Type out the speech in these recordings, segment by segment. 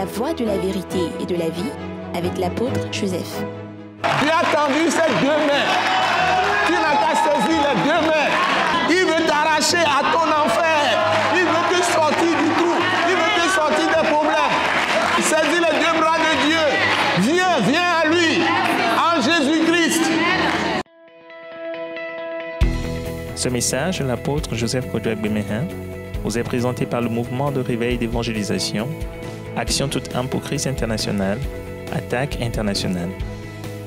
la voie de la vérité et de la vie avec l'apôtre Joseph. Tu as tendu ces deux mains. Tu n'as qu'à saisir les deux mains. Il veut t'arracher à ton enfer. Il veut te sortir du trou. Il veut te sortir des problèmes. Saisis les deux bras de Dieu. Viens à lui. En Jésus-Christ. Ce message de l'apôtre Joseph Kodouak-Bemehin vous est présenté par le mouvement de réveil d'évangélisation, Action toute âme pour Christ international, Attaque internationale.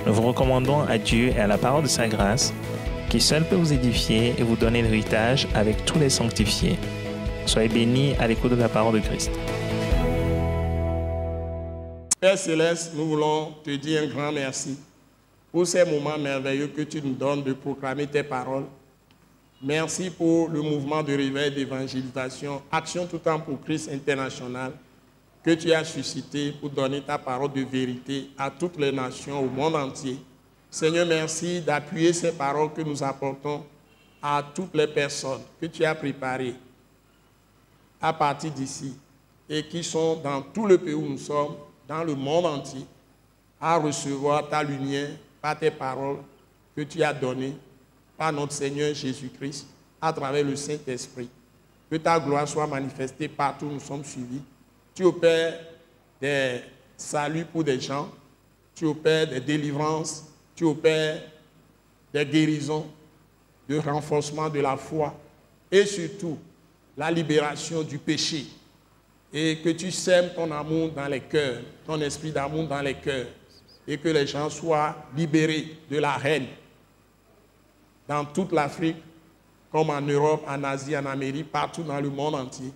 Nous vous recommandons à Dieu et à la parole de sa grâce, qui seul peut vous édifier et vous donner l'héritage avec tous les sanctifiés. Soyez bénis à l'écoute de la parole de Christ. Père Céleste, nous voulons te dire un grand merci pour ces moments merveilleux que tu nous donnes de proclamer tes paroles. Merci pour le mouvement de réveil d'évangélisation, Action tout temps pour Christ international, que tu as suscité pour donner ta parole de vérité à toutes les nations, au monde entier. Seigneur, merci d'appuyer ces paroles que nous apportons à toutes les personnes que tu as préparées à partir d'ici et qui sont dans tout le pays où nous sommes, dans le monde entier, à recevoir ta lumière par tes paroles que tu as données par notre Seigneur Jésus-Christ à travers le Saint-Esprit. Que ta gloire soit manifestée partout où nous sommes suivis. Tu opères des saluts pour des gens, tu opères des délivrances, tu opères des guérisons, le renforcement de la foi et surtout la libération du péché. Et que tu sèmes ton amour dans les cœurs, ton esprit d'amour dans les cœurs et que les gens soient libérés de la haine dans toute l'Afrique, comme en Europe, en Asie, en Amérique, partout dans le monde entier.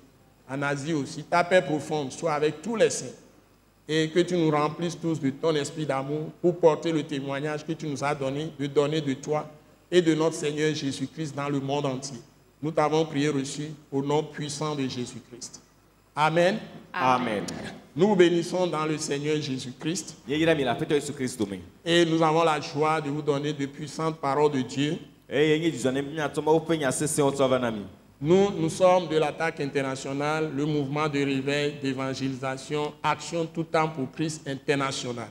En Asie aussi, ta paix profonde soit avec tous les saints et que tu nous remplisses tous de ton esprit d'amour pour porter le témoignage que tu nous as donné, de donner de toi et de notre Seigneur Jésus-Christ dans le monde entier. Nous t'avons prié reçu au nom puissant de Jésus-Christ. Amen. Amen. Nous vous bénissons dans le Seigneur Jésus-Christ et nous avons la joie de vous donner de puissantes paroles de Dieu. Nous sommes de l'Attaque internationale, le mouvement de réveil, d'évangélisation, Action tout temps pour Christ international.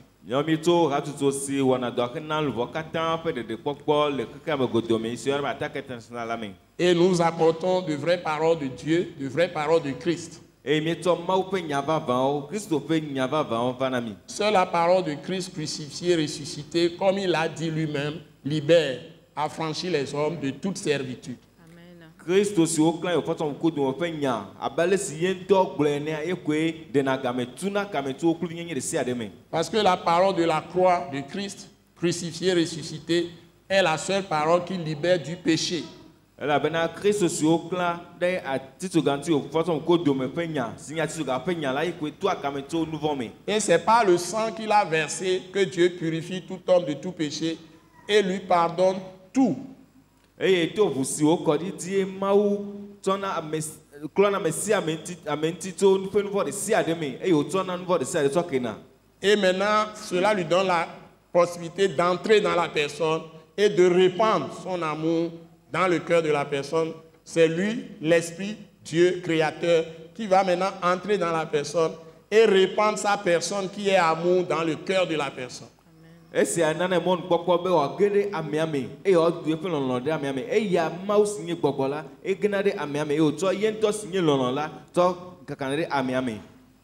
Et nous apportons de vraies paroles de Dieu, de vraies paroles de Christ. Seule la parole de Christ crucifié, ressuscité, comme il l'a dit lui-même, libère, affranchit les hommes de toute servitude. Parce que la parole de la croix de Christ, crucifié, ressuscité, est la seule parole qui libère du péché. Et c'est par le sang qu'il a versé que Dieu purifie tout homme de tout péché et lui pardonne tout. Et maintenant, cela lui donne la possibilité d'entrer dans la personne et de répandre son amour dans le cœur de la personne. C'est lui, l'Esprit, Dieu, Créateur, qui va maintenant entrer dans la personne et répandre sa personne qui est amour dans le cœur de la personne.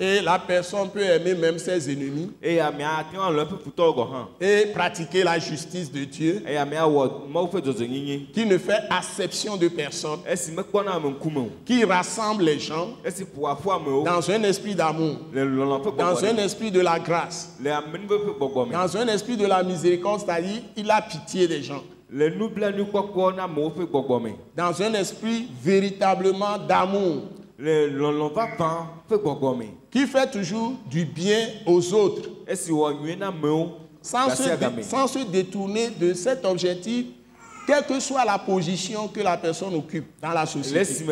Et la personne peut aimer même ses ennemis et pratiquer la justice de Dieu qui ne fait acception de personne, qui rassemble les gens dans un esprit d'amour, dans un esprit de la grâce, dans un esprit de la miséricorde, c'est-à-dire il a pitié des gens, dans un esprit véritablement d'amour, qui fait toujours du bien aux autres, sans se détourner de cet objectif, quelle que soit la position que la personne occupe dans la société.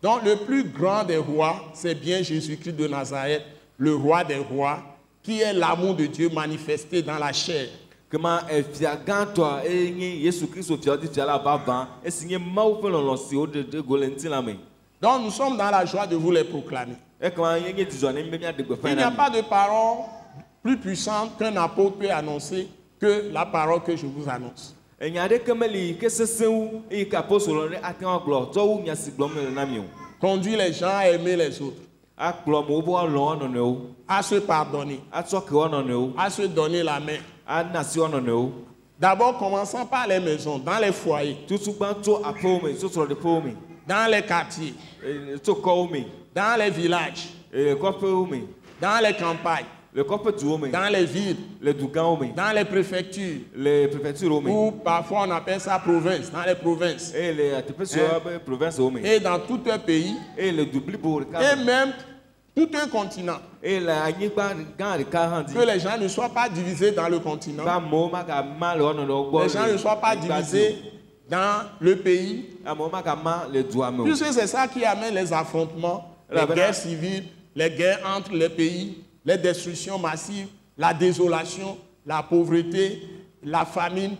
Donc le plus grand des rois, c'est bien Jésus-Christ de Nazareth, le roi des rois, qui est l'amour de Dieu manifesté dans la chair. Comment fia gantoa enye Yesu Christ fia di fia la baba esinye mau fe lon si o de golentina me. Donc nous sommes dans la joie de vous les proclamer. E comment yenye dizone me mia de gbe Il n'y a pas de parole plus puissante qu'un apôtre peut annoncer que la parole que je vous annonce. Enyade kemeli ke sesewu e ka apostolo re akan glo to wu nya si glo me na mi o. Conduire les gens à aimer les autres, A glo mo bo lo no ne o. à se pardonner, A to ke ono ne o. à se donner la main. A na si ono ne o. D'abord, commençons par les maisons, dans les foyers, Tutu gban to apo me so so de po me. dans les quartiers, To ko me. dans les villages, E ko pe o me. dans les campagnes, Le ko pe du o me. dans les villes, Le dugan o me. dans les préfectures, Le préfecture o me. ou parfois on appelle ça province, dans les provinces, Et le atepe sur province o me. et dans tout un pays, Et le doubli pour et même tout un continent. et la anyigba gan de 40 Que les gens ne soient pas divisés dans le continent, ba mo ma ka ma le ono no gbo. les gens ne soient pas divisés dans le pays, A mo ma ka ma le doa me. puisque c'est ça qui amène les affrontements, les guerres civiles, les guerres entre les pays, les destructions massives, la désolation, la pauvreté, la famine,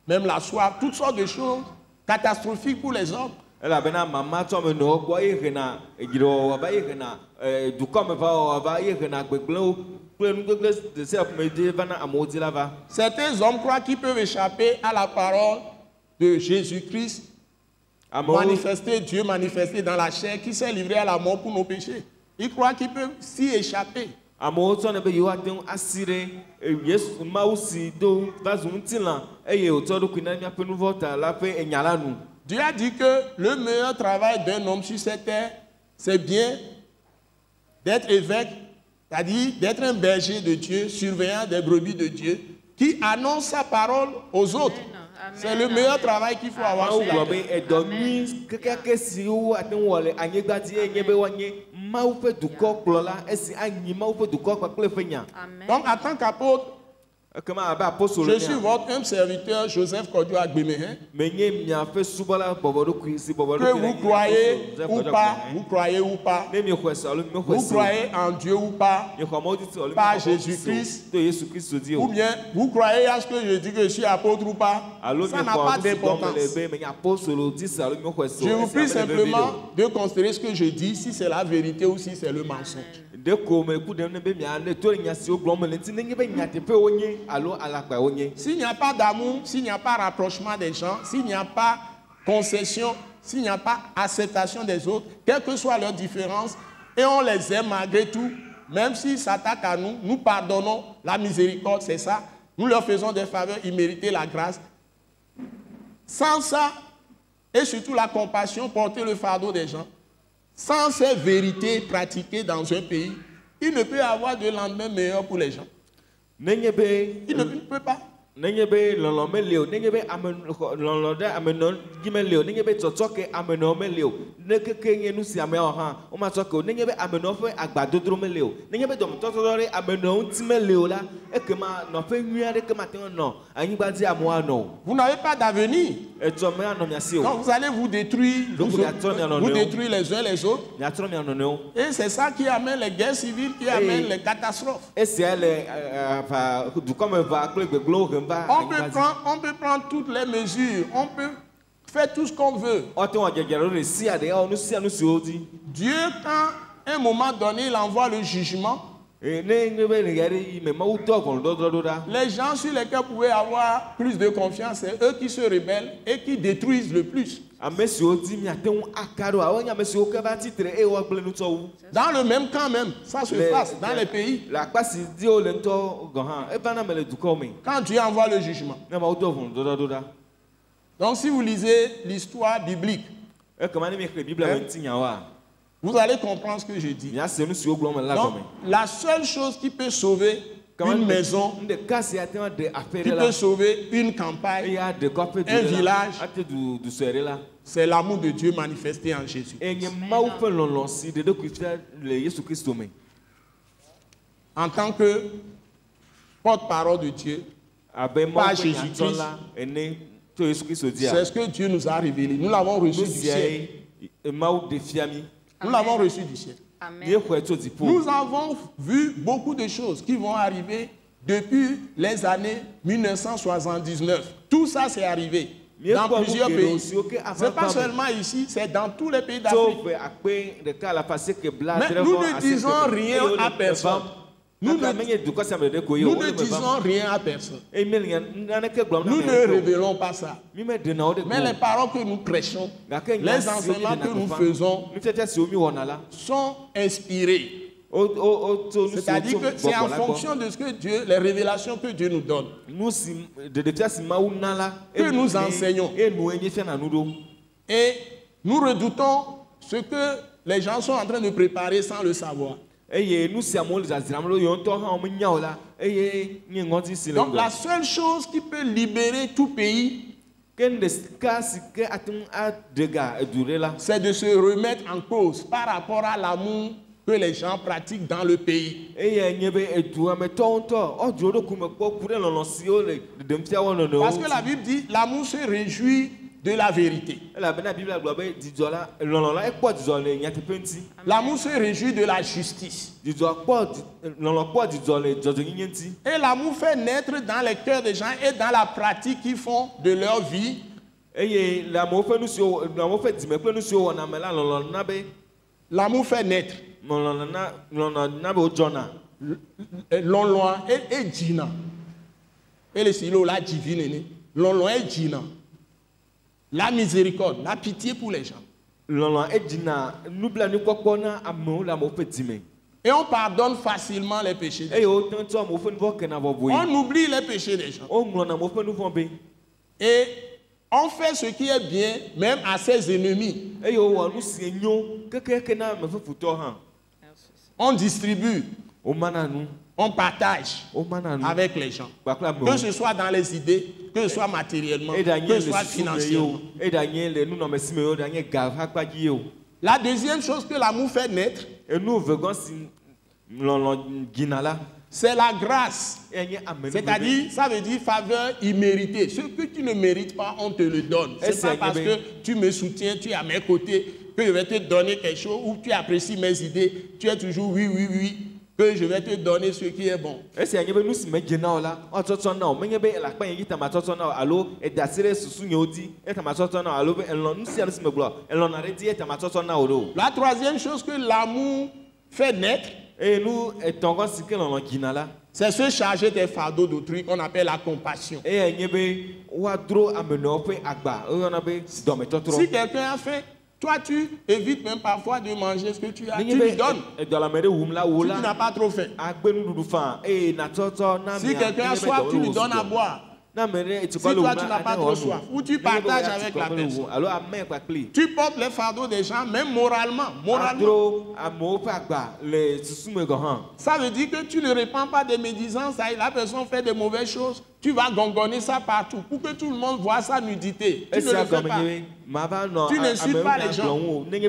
même la soif, toutes sortes de choses catastrophiques pour les hommes. Ela bena mama to me no gbo e rena e giro wa ba e rena du comme va ba e rena gbeglo pe nu gbeglo de se me de va na amodi la va. Certains hommes croient qu'ils peuvent échapper à la parole de Jésus-Christ, Amo manifesté, Dieu manifesté dans la chair, qui s'est livré à la mort pour nos péchés. Ils croient qu'ils peuvent s'y échapper. amo to ne be yo aten asire Yesu ma usi do va zuntilan e ye o to do kwina nya pe nu vota la pe enyala nu. Dieu a dit que le meilleur travail d'un homme sur cette terre, c'est bien d'être évêque, c'est-à-dire d'être un berger de Dieu, surveillant des brebis de Dieu, qui annonce sa parole aux autres. C'est le meilleur travail qu'il faut avoir sur la Gbo terre. be edonyi keke si o aten wole anyegba ti enye be wanye ma u pe duko klola esi anyi ma u pe duko pa kle fenya. Donc, en tant qu'apôtre, Comment aba apostolo je suis votre humble serviteur, Joseph Kodio Agbemehin. menye mia fe subola bobodo kuisi bobodo Que vous croyez ou pas, vous croyez ou pas, ne mi kwesa olu mi vous kwesa croyez en Dieu ou pas, mi ko modi ti olu par Jésus-Christ, to Yesu Christ di ou o bien vous croyez à ce que je dis que je suis apôtre ou pas, alo ça mi n'a ko pas le d'importance. be me apostolo di sa olu mi kwesa Je vous prie simplement de considérer ce que je dis, si c'est la vérité ou si c'est le mensonge. de ko me ku dem ne be mi ane to nya si o glom le ti ne be nya te pe onye alo alagba onye. S'il n'y a pas d'amour, s'il n'y a pas rapprochement des gens, s'il n'y a pas concession, s'il n'y a pas acceptation des autres, quelles que soient leurs différences, et on les aime malgré tout, même s'ils s'attaquent à nous, nous pardonnons, la miséricorde, c'est ça. Nous leur faisons des faveurs, ils méritaient la grâce. Sans ça, et surtout la compassion, porter le fardeau des gens, sans ces vérités pratiquées dans un pays, il ne peut y avoir de lendemain meilleur pour les gens. Nenye be Il ne peut pas. nenye be lolo me leo nenye be lolo de ameno gime leo nenye be totoke ameno me leo ne keke nye nu si ame ohan o ma toke nenye be ameno fe agbadodro me leo nenye be dom totore ameno nti me leo la ekema no fe nwia de kema ten no anyigba di amo ano Vous n'avez pas d'avenir. eto me ano mi asi o Donc vous allez vous détruire, Donc, vous détruire les uns les autres. mi atro mi ano ne o Et c'est ça qui amène les guerres civiles, qui amène les catastrophes. esi ele fa du comme va kle gbeglo remba On peut prendre toutes les mesures, on peut faire tout ce qu'on veut. ote wa jejero re si ade o nu si anu si odi Dieu, quand à un moment donné, il envoie le jugement, ne be ne yari me ma uto kon do da. les gens sur lesquels vous pouvez avoir plus de confiance, c'est eux qui se rebellent et qui détruisent le plus. Amesi odi mi aten akaro awon amesi o ke ba titre e wo gble nu to wu. Dans le même camp même, ça se passe dans les pays. La pasi di o le nto gohan e bana me le du ko mi. Quand Dieu envoie le jugement. Na ma uto fun do da. Donc si vous lisez l'histoire biblique, E kama ni mi kre Bible me tinya wa. vous allez comprendre ce que je dis. Mi ase nu si o glo me la Donc, ko mi. la seule chose qui peut sauver une maison, de kasi aten de qui affaire peut la. sauver une E campagne, ya de ko pe un village, ate du sere la. c'est l'amour de Dieu manifesté en Jésus. E nye ma u fe lon si de Christ le Yesu Christ me. En tant que porte-parole de Dieu, Abe ma Par u fe Jésus-Christ. la ene to Yesu Christ dia. c'est ce que Dieu nous a révélé. Nous l'avons reçu du ciel. Ma u de fiami. Nous l'avons reçu du ciel. Ye ko eto di po. Nous avons vu beaucoup de choses qui vont arriver depuis les années 1979. Tout ça, c'est arrivé dans plusieurs pays. Ce n'est pas seulement ici, c'est dans tous les pays d'Afrique. Mais nous ne disons rien à personne. Nous ne disons rien à personne. Nous ne révélons pas ça. Mais les paroles que nous prêchons, les enseignements que nous faisons sont inspirés. C'est-à-dire que c'est en fonction de ce que Dieu, les révélations que Dieu nous donne, que nous enseignons. Et nous redoutons ce que les gens sont en train de préparer sans le savoir. Donc la seule chose qui peut libérer tout pays, c'est de se remettre en cause par rapport à l'amour que les gens pratiquent dans le pays. Parce que la Bible dit, l'amour se réjouit de la vérité. L'amour se réjouit de la justice. Et l'amour fait naître dans les cœurs des gens et dans la pratique qu'ils font de leur vie. L'amour fait naître. L'onloin et Gina. Et le silo la divine. L'onloin et Gina. La miséricorde, la pitié pour les gens. Et on pardonne facilement les péchés des gens. On oublie les péchés des gens. Et on fait ce qui est bien, même à ses ennemis. On distribue. On partage avec les gens. Que ce soit dans les idées, que ce soit matériellement, que ce soit financièrement. La deuxième chose que l'amour fait naître, c'est la grâce. C'est-à-dire, ça veut dire faveur imméritée. Ce que tu ne mérites pas, on te le donne. C'est pas parce que tu me soutiens, tu es à mes côtés, que je vais te donner quelque chose, ou tu apprécies mes idées, tu es toujours oui, oui, oui, que je vais te donner ce qui est bon. La troisième chose que l'amour fait naître, c'est se charger des fardeaux d'autrui qu'on appelle la compassion. Si quelqu'un a faim, toi tu évites même parfois de manger ce que tu as, tu lui donnes. Si tu n'as pas trop faim. Si quelqu'un a soif, tu lui donnes à boire. Si toi tu n'as pas trop soif, ou tu partages avec la personne. Tu portes les fardeaux des gens, même moralement. Ça veut dire que tu ne répands pas des médisances, la personne fait de mauvaises choses, tu vas gongonner ça partout pour que tout le monde voit sa nudité. Tu ne le fais pas. Tu n'insultes pas les gens. Tu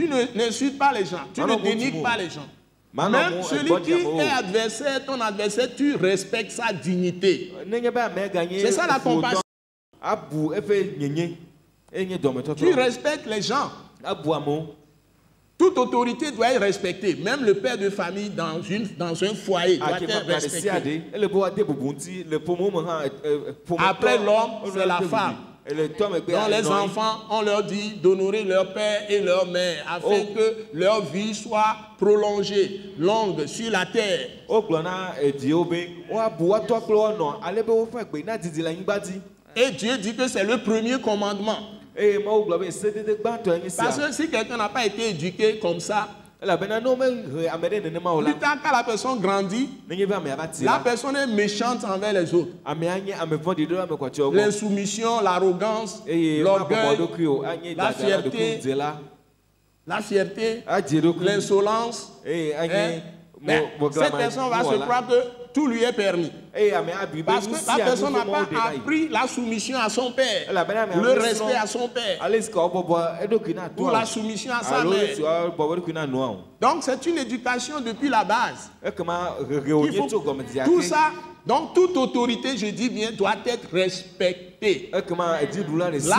n'insultes pas les gens. Tu ne dénigres pas les gens. Même celui qui est adversaire, ton adversaire, tu respectes sa dignité. C'est ça la compassion. Tu respectes les gens. Toute autorité doit être respectée. Même le père de famille dans un foyer doit être respecté. Après l'homme, c'est la femme. Dans les enfants, on leur dit d'honorer leur père et leur mère afin que leur vie soit prolongée, longue sur la terre. Et Dieu dit que c'est le premier commandement. Parce que si quelqu'un n'a pas été éduqué comme ça, plus tard quand la personne grandit, la personne est méchante envers les autres. L'insoumission, l'arrogance, l'orgueil, la fierté, l'insolence. Cette personne va se croire que tout lui est permis. Parce que la personne n'a pas appris la soumission à son père, le respect à son père, ou la soumission à sa mère. Donc c'est une éducation depuis la base. Tout ça, donc toute autorité, je dis bien, doit être respectée. La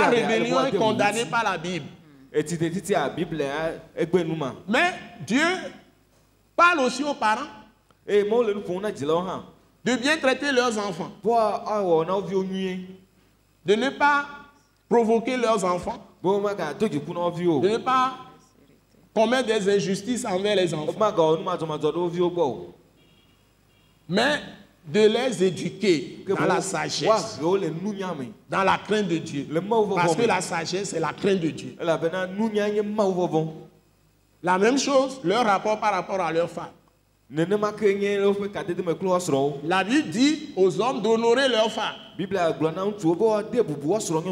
rébellion est condamnée par la Bible. Mais Dieu parle aussi aux parents de bien traiter leurs enfants, de ne pas provoquer leurs enfants, de ne pas commettre des injustices envers les enfants, mais de les éduquer dans la sagesse, dans la crainte de Dieu. Parce que la sagesse, c'est la crainte de Dieu. La même chose, leur rapport par rapport à leur femme. La Bible dit aux hommes d'honorer leur femme.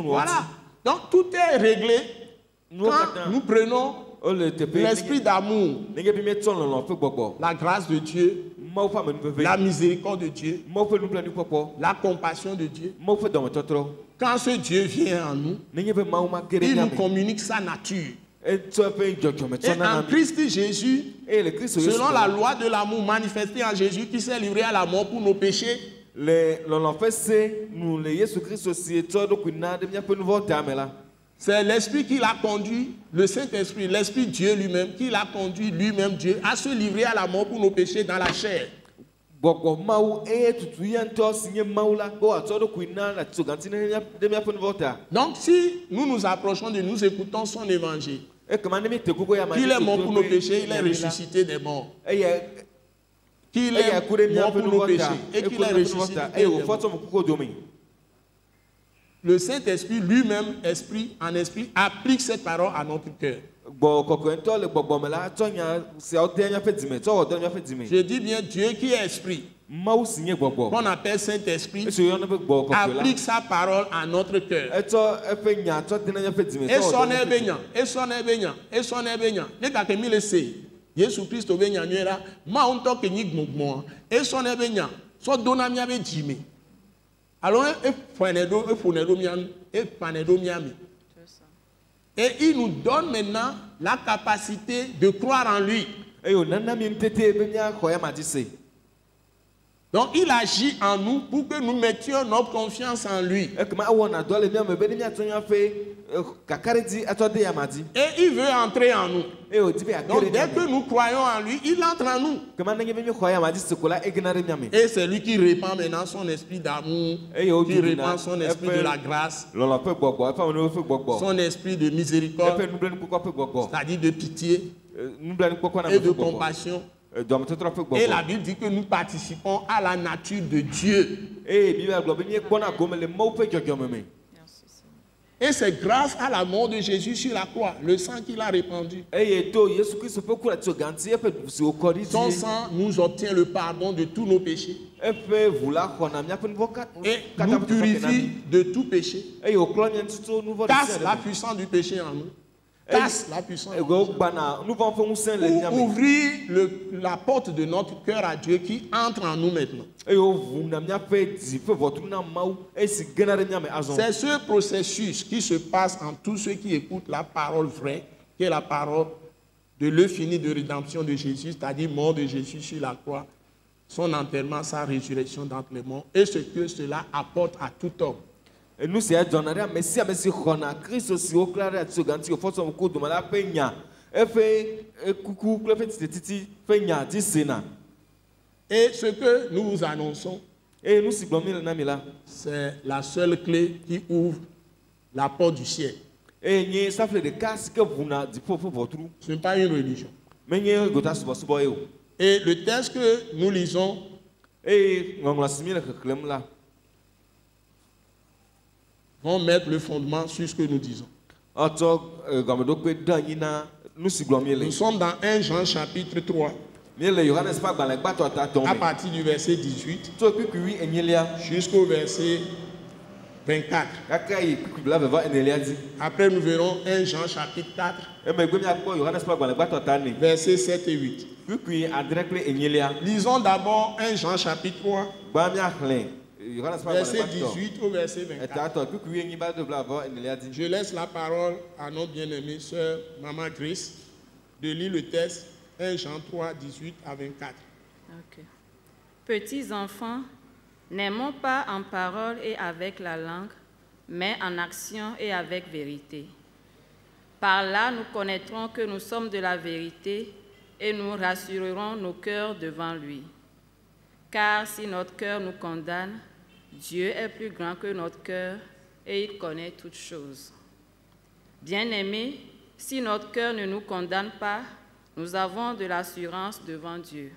Voilà. Donc tout est réglé quand nous prenons l'esprit d'amour, la grâce de Dieu, la miséricorde de Dieu, la compassion de Dieu. Quand ce Dieu vient en nous, il nous communique sa nature. Et en Christ Jésus, selon la loi de l'amour manifestée en Jésus qui s'est livré à la mort pour nos péchés, c'est l'Esprit qui l'a conduit, le Saint-Esprit, l'Esprit Dieu lui-même, qui l'a conduit lui-même Dieu à se livrer à la mort pour nos péchés dans la chair. Donc si nous nous approchons de nous écoutons son évangile, qu'il est mort pour nos péchés, il est ressuscité des morts. Qu'il est mort pour nos péchés et qu'il est ressuscité des morts. Le Saint-Esprit lui-même, esprit en esprit, applique cette parole à notre cœur. Je dis bien Dieu qui est esprit, qu'on appelle Saint-Esprit, applique sa parole à notre cœur. Et son ébénian, et son ébénian, et son ébénian. Ne t'as que mis le C. Jésus Christ au bénian nuera, ma on toque ni gmogmo. Et son ébénian, son donami avec Jimmy. Alors, et il nous donne maintenant la capacité de croire en lui. Donc il agit en nous pour que nous mettions notre confiance en lui. Et il veut entrer en nous. Donc dès que nous croyons en lui, il entre en nous. Et c'est lui qui répand maintenant son esprit d'amour, qui répand son esprit de la grâce, son esprit de miséricorde, c'est-à-dire de pitié et de compassion. Et la Bible dit que nous participons à la nature de Dieu. Et c'est grâce à la mort de Jésus sur la croix, le sang qu'il a répandu. Son sang nous obtient le pardon de tous nos péchés. Et nous purifie de tout péché. Casse la puissance du péché en nous. Casse la puissance. Pour ouvrir la porte de notre cœur à Dieu qui entre en nous maintenant. C'est ce processus qui se passe en tous ceux qui écoutent la parole vraie, qui est la parole de l'œuvre finie de rédemption de Jésus, c'est-à-dire mort de Jésus sur la croix, son enterrement, sa résurrection d'entre les morts, et ce que cela apporte à tout homme. Et nous c'est donner merci à monsieur Khona Christ aussi au clair à ce ganti au force beaucoup de mala penya fait coucou le fait titi penya dit sénat. Et ce que nous vous annonçons et nous si c'est la seule clé qui ouvre la porte du ciel. Et ni ça fait de casse que vous n'a dit pour votre trou. Ce n'est pas une religion. Mais ni gota suba et le texte que nous lisons et on l'a simile que clem là vont mettre le fondement sur ce que nous disons. Nous sommes dans 1 Jean chapitre 3. À partir du verset 18 jusqu'au verset 24. Après nous verrons 1 Jean chapitre 4. Versets 7 et 8. Lisons d'abord 1 Jean chapitre 3. Verset 18 au verset 24. Je laisse la parole à notre bien-aimée sœur Maman Grace de lire le texte 1 Jean 3, 18 à 24. Okay. Petits enfants, n'aimons pas en parole et avec la langue, mais en action et avec vérité. Par là, nous connaîtrons que nous sommes de la vérité et nous rassurerons nos cœurs devant lui. Car si notre cœur nous condamne, Dieu est plus grand que notre cœur et il connaît toutes choses. Bien-aimés, si notre cœur ne nous condamne pas, nous avons de l'assurance devant Dieu.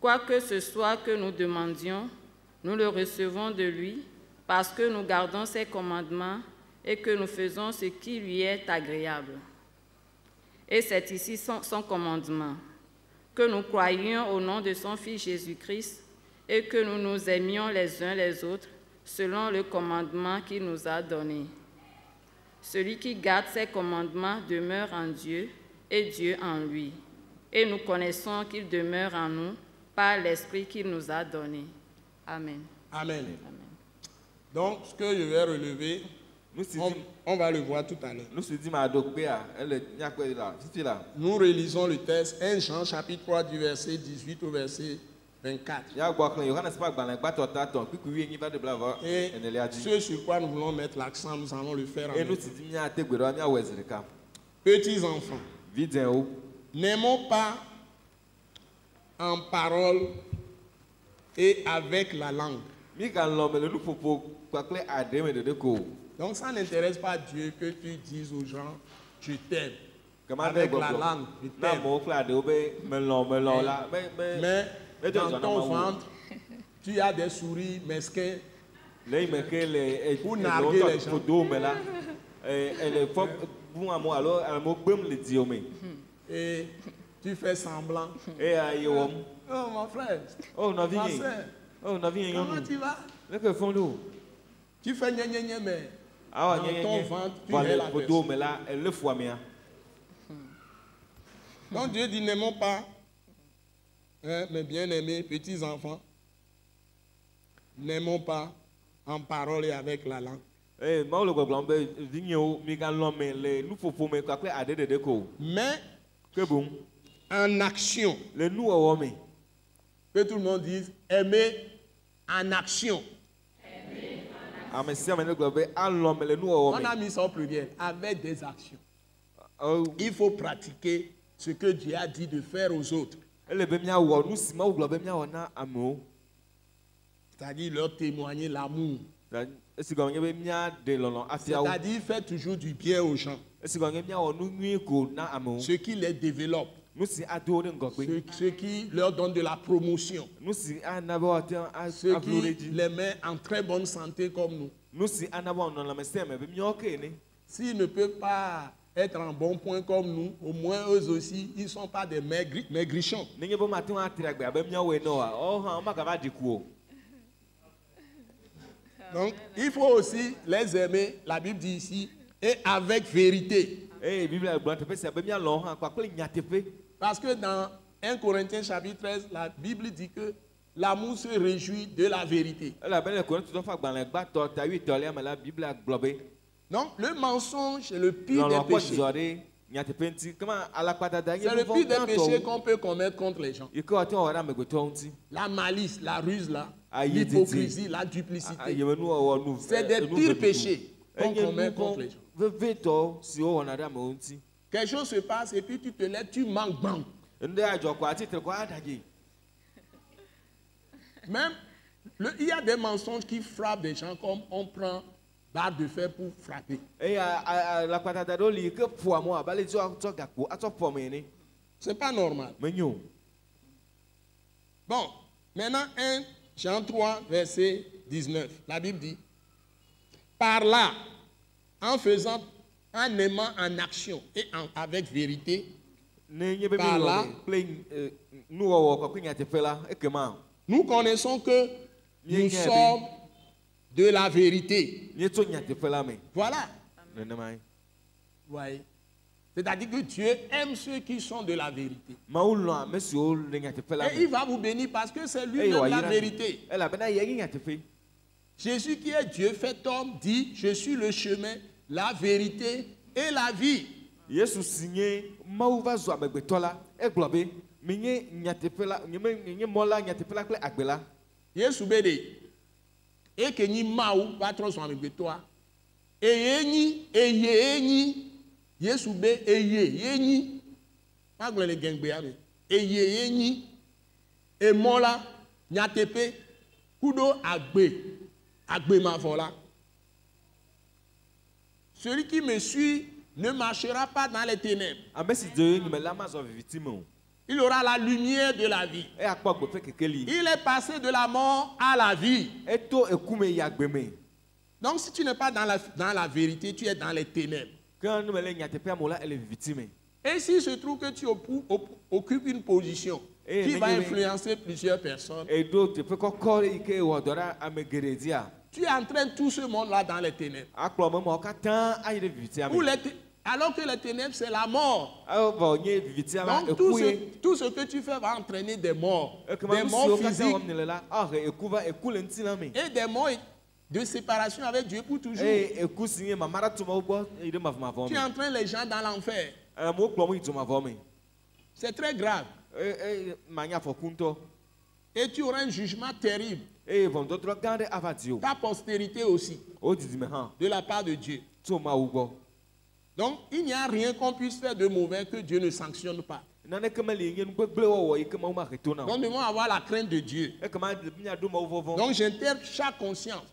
Quoi que ce soit que nous demandions, nous le recevons de lui parce que nous gardons ses commandements et que nous faisons ce qui lui est agréable. Et c'est ici son commandement, que nous croyions au nom de son Fils Jésus-Christ et que nous nous aimions les uns les autres selon le commandement qu'il nous a donné. Celui qui garde ses commandements demeure en Dieu et Dieu en lui. Et nous connaissons qu'il demeure en nous par l'Esprit qu'il nous a donné. Amen. Amen. Donc, ce que je vais relever, on va le voir tout à l'heure. Nous relisons le texte 1 Jean chapitre 3 du verset 18 au verset 24. Et ce sur quoi nous voulons mettre l'accent, nous allons le faire en même temps. Petits enfants, n'aimons pas en parole et avec la langue. Donc ça n'intéresse pas Dieu que tu dises aux gens, je t'aime. Avec la langue, je t'aime. Mais dans ton ventre, tu as des souris mesquins pour narguer les gens. Et tu fais semblant. Oh mon frère, ma soeur, comment tu vas? Tu fais gna gna gna, mais dans ton ventre, tu es la personne. Donc Dieu dit, n'aimons pas, mes bien-aimés, petits enfants, n'aimons pas en parole et avec la langue. Mais en action. Que tout le monde dise, aimer en action. On a mis ça au pluriel, avec des actions. Il faut pratiquer ce que Dieu a dit de faire aux autres. C'est-à-dire leur témoigner l'amour. C'est-à-dire faire toujours du bien aux gens. Ce qui les développe. Ce qui leur donne de la promotion. Ce qui les met en très bonne santé comme nous. S'ils ne peuvent pas être en bon point comme nous, au moins eux aussi, ils ne sont pas des maigrichons. Donc, il faut aussi les aimer, la Bible dit ici, et avec vérité. Parce que dans 1 Corinthiens chapitre 13, la Bible dit que l'amour se réjouit de la vérité. Donc, le mensonge est le pire des péchés. C'est le pire des péchés qu'on peut commettre contre les gens. La malice, la ruse, l'hypocrisie, la duplicité. C'est des pires péchés qu'on commet contre les gens. Quelque chose se passe et puis tu te lèves, tu manques bang. Même, il y a des mensonges qui frappent des gens comme on prend barre de fer pour frapper. C'est pas normal. Bon, maintenant 1 Jean 3, verset 19. La Bible dit, par là, en aimant en action et avec vérité, par là, nous connaissons que nous sommes de la vérité. Voilà. Ouais. C'est-à-dire que Dieu aime ceux qui sont de la vérité. Et il va vous bénir parce que c'est lui-même la vérité. Jésus qui est Dieu fait homme dit, je suis le chemin, la vérité et la vie. Yesu bede e ke nyi mawu va trɔ zɔn amegbetɔa eye nyi Yesu be eye yenyi. Magble le gengbe ame. Eye yenyi. Emola nyatepe kudo agbe ma vola. Celui qui me suit ne marchera pas dans les ténèbres. Il aura la lumière de la vie. Il est passé de la mort à la vie. Donc si tu n'es pas dans la vérité, tu es dans les ténèbres. Et s'il se trouve que tu occupes une position qui va influencer plusieurs personnes, tu entraînes tout ce monde-là dans les ténèbres. Alors que les ténèbres, c'est la mort. Donc tout ce que tu fais va entraîner des morts. Des morts physiques. Et des morts de séparation avec Dieu pour toujours. Tu entraînes les gens dans l'enfer. C'est très grave. Et tu auras un jugement terrible. Ta postérité aussi. De la part de Dieu. Donc, il n'y a rien qu'on puisse faire de mauvais que Dieu ne sanctionne pas. Donc, nous devons avoir la crainte de Dieu. Donc, j'intègre chaque conscience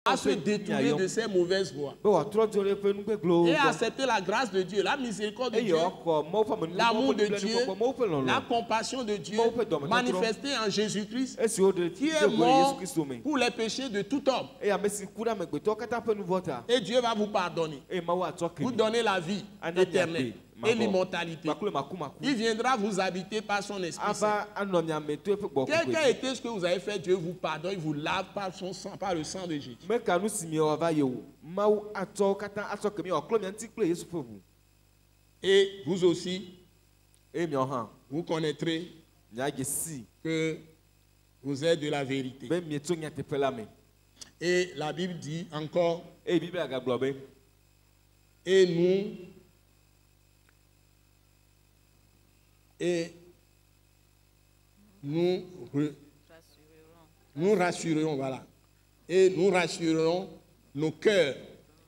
à se détourner de ces mauvaises voies et à accepter la grâce de Dieu, la miséricorde de Dieu, l'amour de Dieu, la compassion de Dieu manifestée en Jésus-Christ qui est mort pour les péchés de tout homme. Et Dieu va vous pardonner, vous donner la vie éternelle et l'immortalité. Il viendra vous habiter par son esprit. Quel qu'a été ce que vous avez fait, Dieu vous pardonne, il vous lave par son sang, par le sang de Jésus. Et vous aussi, vous connaîtrez que vous êtes de la vérité. Et la Bible dit encore, nous rassurerons, voilà. Et nous rassurerons nos cœurs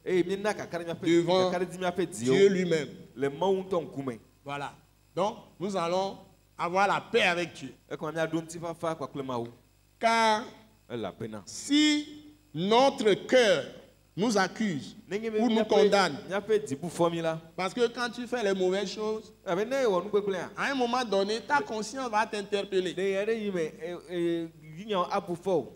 devant Dieu lui-même. Voilà. Donc, nous allons avoir la paix avec Dieu. Car si notre cœur nous accuse ou nous condamne, parce que quand tu fais les mauvaises choses, à un moment donné, ta conscience va t'interpeller.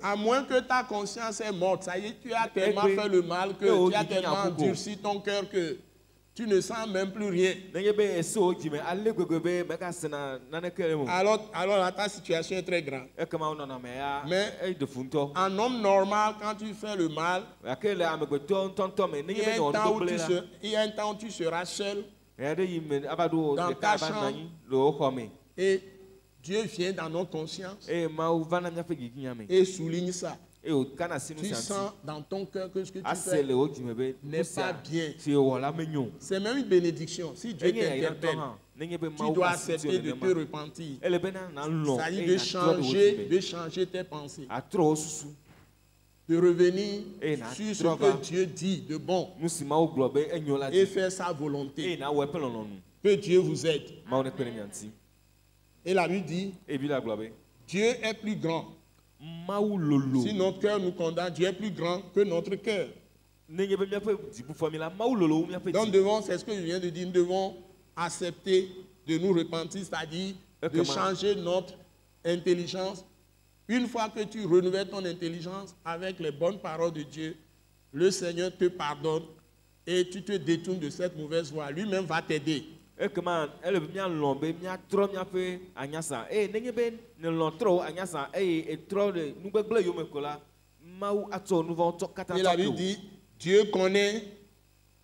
À moins que ta conscience est morte, ça y est, tu as tellement fait le mal, que tu as tellement durci ton cœur que tu ne sens même plus rien. Alors là, ta situation est très grave. Mais un homme normal, quand tu fais le mal, il y a un temps où tu seras seul dans ta chambre. Et Dieu vient dans notre conscience et souligne ça. Tu sens dans ton cœur que ce que tu fais n'est pas bien. C'est même une bénédiction. Si Dieu t'interpelle, tu dois accepter de te repentir. Ça dit de changer tes pensées. De revenir sur ce que Dieu dit de bon et faire sa volonté. Que Dieu vous aide. Et la Bible dit, Dieu est plus grand. Si notre cœur nous condamne, Dieu est plus grand que notre cœur. Donc c'est ce que je viens de dire, nous devons accepter de nous repentir, c'est-à-dire de changer notre intelligence. Une fois que tu renouvelles ton intelligence avec les bonnes paroles de Dieu, le Seigneur te pardonne et tu te détournes de cette mauvaise voie. Lui-même va t'aider. Et la Bible dit, Dieu connaît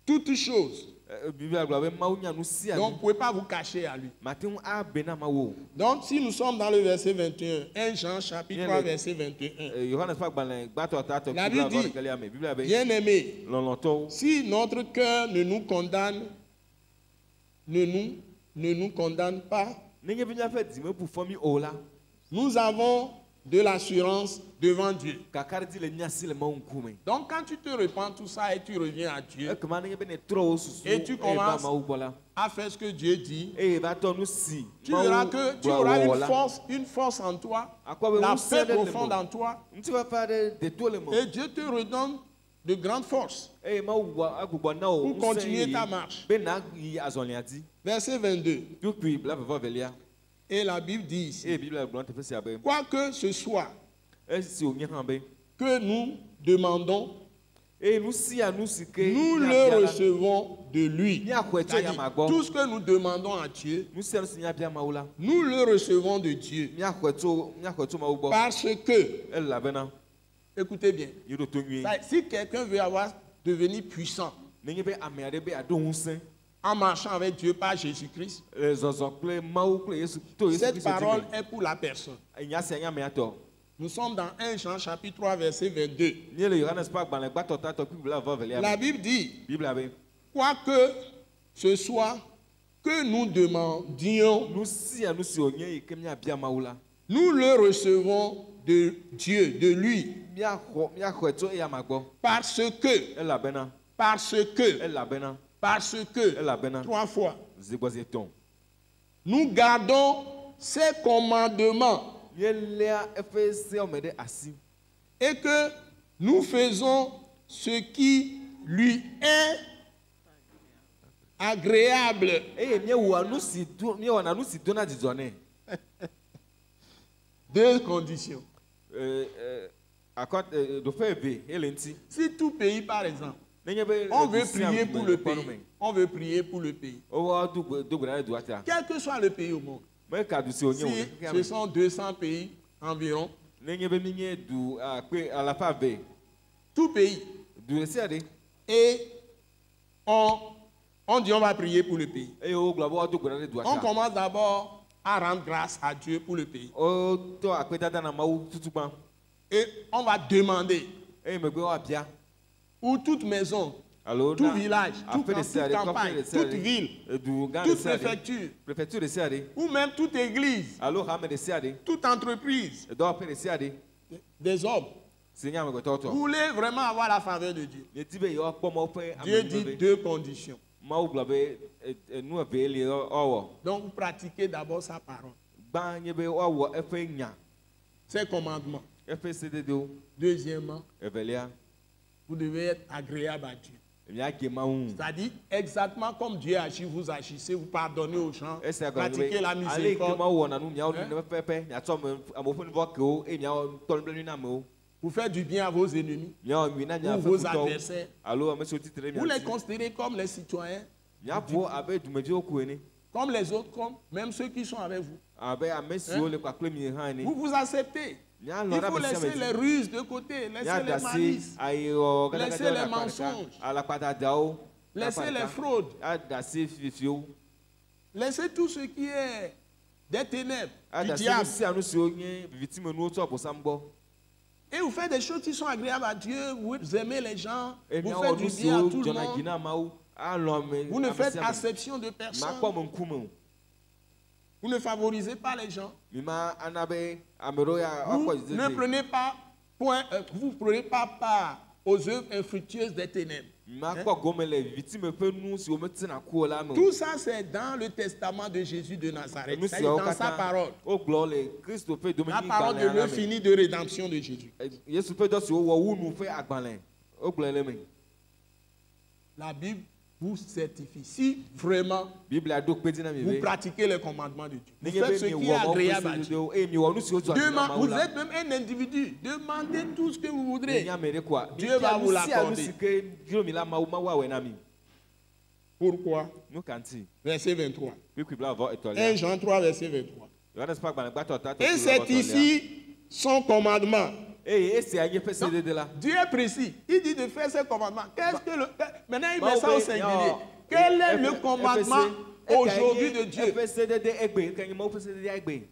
toutes choses. Donc vous ne pouvez pas vous cacher à lui. Donc si nous sommes dans le verset 21, 1 Jean chapitre 3 verset 21, la Bible dit, bien aimé, si notre cœur ne nous condamne, ne nous condamne pas, nous avons de l'assurance devant Dieu. kakari di le nyasi le mawu ŋkume. Donc quand tu te repens tout ça et tu reviens à Dieu ekema ne nye be ne trɔ wo susu Et tu eye va commences- mawu gbɔ la à faire ce que Dieu dit, eye va tɔ nu si tu verras que tu auras une force en toi, akɔ be la ŋusẽ paix ɖe le profonde me en toi, ŋutifafa ɖe de to le me et Dieu te redonne de grandes forces eye mawu agbugbɔ na wo pour continuer ta marche. be na yi azɔlia dzi Verset 22. tukui bla vevɔ velia Et la Bible dit ici, eye biblia gblɔ teƒe sia be quoi que ce soit esi wònye hã be que nous demandons, eye nu sia nu si ke nous le míabia la, recevons de lui. míaxɔe tso C'est-à-dire, yama gbɔ tout ce que nous demandons à Dieu, nu sia nu si míabia mawu la nous le recevons de Dieu. míaxɔe tso mawu gbɔ Parce que, elabena écoutez bien, yi ɖo to nyuie ça- si quelqu'un veut devenir puissant nenye be ame aɖe be aɖo ŋusẽ en marchant avec Dieu par Jésus-Christ, le zɔzɔ kple mawu kple yesu to yesu cette kristu parole dzi est pour la personne. me nya sia nye amea tɔ Nous sommes dans 1 Jean chapitre 3 verset 22. nye le yohanes ƒe agbalẽ gbãtɔ tatɔ kpi bla vɔ velia La me Bible dit, biblia be quoi que ce soit que nous demandions, nu sia nu si wònye yi ke míabia mawu la nous le recevons de Dieu, de lui. míaxɔe tso eyama gbɔ Parce que, elabena parce que, elabena parce que, elabena 3 fois, zigbɔzi etɔ̃ nous gardons ses commandements míeléa eƒe sewo me ɖe asi et que nous faisons ce qui lui est agréable. eye míewɔa míewɔna nu si dona dzidzɔ nɛ Deux conditions. ɖoƒe eve ele ŋuti Si tout pays, par exemple, nenye be on veut du sia prier me pour le kpɔnu me pays, on veut prier pour le pays, wowɔ do gbe ɖa ɖe dua ta quel que soit le pays au monde, meka du si wònye si wò ce sont 200 pays environ, nenye be minye du akpe alafa eve tout pays, du ɖe sia ɖe et on dit on va prier pour le pays. eye wogblɔ be woado gbe ɖa ɖe dua On ta commence d'abord à rendre grâce à Dieu pour le pays. wotɔ akpedada na mawu tutugbã Et on va demander, eye megbe woabia ou toute maison, alo tout na village, aƒe toute ɖe sia ɖe kɔƒe campagne, ɖe sia toute ville, ɖe du gã ɖe toute sia ɖe préfecture, prefecture ɖe sia ɖe ou même toute église, alo hame ɖe sia ɖe toute entreprise, dɔwɔƒe ɖe sia ɖe des hommes, si nye amegbetɔwo tɔ vous voulez vraiment avoir la faveur de Dieu. miedi be yewoakpɔ mawu ƒe Dieu dit amenuveve deux conditions. mawu gblɔ be nu eve li woawɔ Donc vous pratiquez d'abord sa parole, gbã nye be woawɔ eƒe nya ses commandements. eƒe sededewo Deuxièmement, evelia vous devez être agréable à Dieu. miage mawu C'est-à-dire exactement comme Dieu agit, vous agissez, vous pardonnez aux gens, esia gblɔ pratiquez la ale yi ke miséricorde, mawu wɔna nu miawo nu pɛpɛpɛ miatsɔ amewo ƒe nuvɔ kewo eye miawɔ tɔ nublanui na amewo vous faites du bien à vos ennemis, miawɔ nyui na ou miaƒe vos futɔwo adversaires. alo ame siwo titre ɖe Vous les mia ŋuti considérez comme les citoyens, miaƒo abe dumeviwo ko ene comme les autres, comme même ceux qui sont avec vous. abe ame siwo le kpakple mi hã ene Vous vous acceptez. Il mialɔ ɖe faut ame sia laisser les me dzi ruses de côté, laisser les miada asi malices, ayewɔ Laissez les mensonges. alakpadadawo laissez les fraudes, ada asi fifiwo laissez tout ce qui est des ténèbres, du ada asi nu diable. sia nu siwo nye vivitimenuwo tso abosam gbɔ Et vous faites des choses qui sont agréables à Dieu, vous aimez les gens, eye vous miawɔ faites nu du bien à siwo tout le dzɔna dzi monde. na mawu alɔ ame Vous ne ame faites sia ame. acception de personne. makpɔ me ŋkume o Vous ne favorisez pas les gens. mi ma ana be ame ɖewo ya Vous woakpɔ ne prenez pas vous prenez pas part aux œuvres infructueuses des ténèbres. mi ma kpɔ gome le vivitime ƒe nu siwo metena ku o la me o. Tout ça, c'est dans le testament de Jésus de Nazareth. nu C'est-à-dire siawo dans sa parole. wogblɔ le kristo ƒe La parole de domenyigbalẽ la l'œuvre me finie de rédemption de Jésus. yesu ƒe dɔ siwo wɔ wu nu ƒe agbalẽ wogblɔe le me La Bible vous certifie. Si vraiment biblia do kpedzi na mi vous be pratiquez les commandements de Dieu, vous nenye faites be ce qui est miewɔ mawu ƒe agréable à Dieu. sededewo eye miewɔ nu siwo dzɔ adzi na mawu Vous la êtes même un individu. Demandez tout ce que vous voudrez. nenye ame ɖe koa Dieu va vous nu sia nu l'accorder. si ke dzro mi la mawu awɔe na mi Pourquoi? nu ka ŋuti Verset 23. kpikpi bla vɔ 1 etɔlia Jean 3, verset 23. yohanes ƒe agbalẽ gbãtɔ ta Et c'est ici son commandement. eye esia nye ƒe sedede la Dieu est précis. Il dit de faire ses commandements. Qu'est-ce que maintenant il met Mawu ça au be, singulier. yɔ, Quel est eƒe- le eƒe commandement se- aujourd'hui eka de nye Dieu? eƒe sedede egbe eka nye mawu ƒe sedede egbe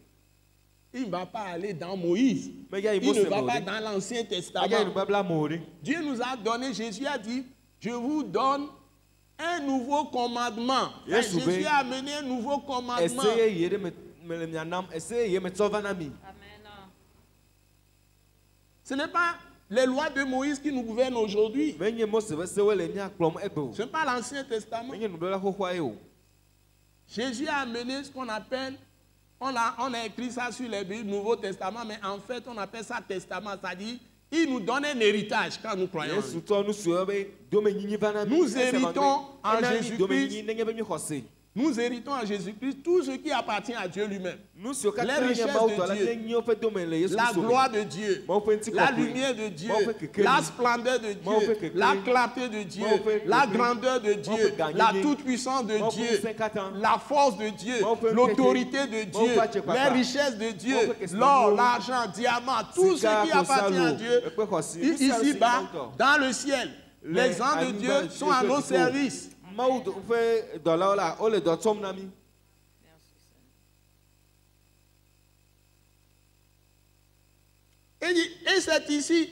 Il ne va pas aller dans Moïse. me ya yi Il ne mose va me o pas ɖe dans l'Ancien aya yi Testament. nubabla me o ɖe Dieu nous a donné, Jésus a dit, je vous donne un nouveau commandement. Yes, Jésus obey. a amené un nouveau commandement. ese yeye ɖe me le mia nam ese yeye me tsɔ va na mi Amen. Ce n'est pas les lois de Moïse qui nous gouvernent aujourd'hui. Mais nye Mose be sewe le nya kplɔm egbe o. Ce n'est pas l'Ancien Testament. Menye nublela xoxoa ye o. Jésus a amené ce qu'on appelle, on a écrit ça sur les Bibles, Nouveau Testament, mais en fait on appelle ça Testament, c'est-à-dire il nous donne un héritage quand nous croyons. Yesu tɔ nu suyo be dome nyinyi va na mi. Nous héritons en Jésus-Christ. Dome nyinyi nenye be mi xɔse. Nous héritons en Jésus-Christ tout ce qui appartient à Dieu lui-même. Nu suyo Les katã nye richesses Mawu de tɔ la Dieu. ne nyiwo ƒe dome le Yesu La Kristo me. gloire de Dieu, Mawu ƒe ŋutikɔkɔe. la lumière de Dieu, Mawu ƒe kekeli. la splendeur de Mawu ƒe Dieu, kekeli. la clarté de Dieu, Mawu ƒe la kekeli. grandeur de Mawu Dieu, ƒe ganyenye. la toute-puissance de Mawu ƒe Dieu, ŋusẽ katã. la force de Dieu, Mawu ƒe l'autorité de kekeli. Dieu, Mawu ƒe atsɛkpakpa. les richesses de Dieu, Mawu ƒe kesinɔnuwo. l'or, l'argent, diamant, tout ce Sika, qui appartient à klosalo, Dieu, ekpe xɔsi. Nu sia nu si ici-bas, Mawu tɔ. dans le ciel. Les anges de anyigba, Dieu sont à Yesu nos Kristo. services. Mawu ƒe dɔlawo la wo le dɔ tsɔm na mi. Et c'est ici